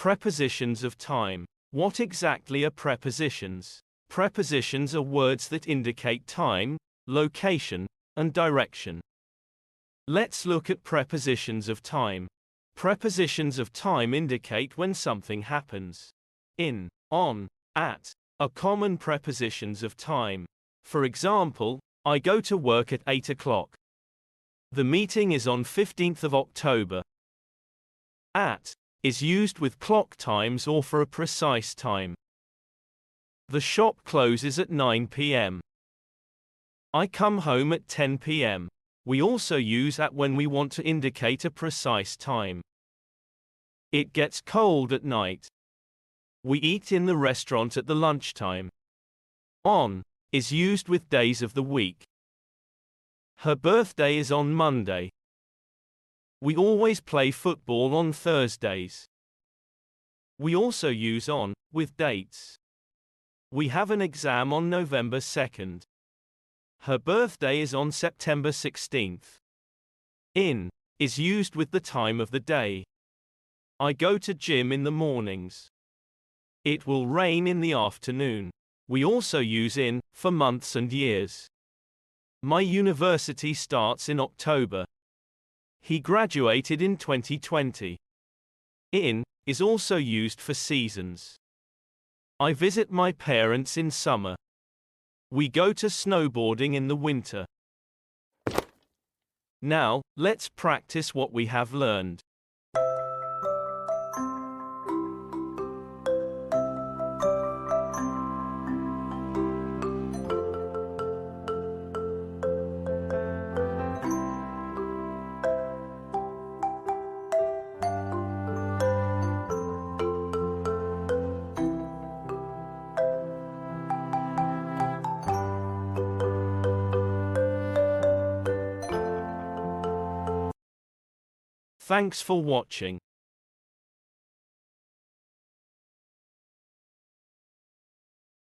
Prepositions of time. What exactly are prepositions? Prepositions are words that indicate time, location, and direction. Let's look at prepositions of time. Prepositions of time indicate when something happens. In, on, at are common prepositions of time. For example, I go to work at 8 o'clock. The meeting is on 15th of October. At is used with clock times or for a precise time. The shop closes at 9 p.m. I come home at 10 p.m. We also use at when we want to indicate a precise time. It gets cold at night. We eat in the restaurant at the lunchtime. On is used with days of the week. Her birthday is on Monday. We always play football on Thursdays. We also use on with dates. We have an exam on November 2nd. Her birthday is on September 16th. In is used with the time of the day. I go to gym in the mornings. It will rain in the afternoon. We also use in for months and years. My university starts in October. He graduated in 2020. In is also used for seasons. I visit my parents in summer. We go to snowboarding in the winter. Now, let's practice what we have learned. Thanks for watching.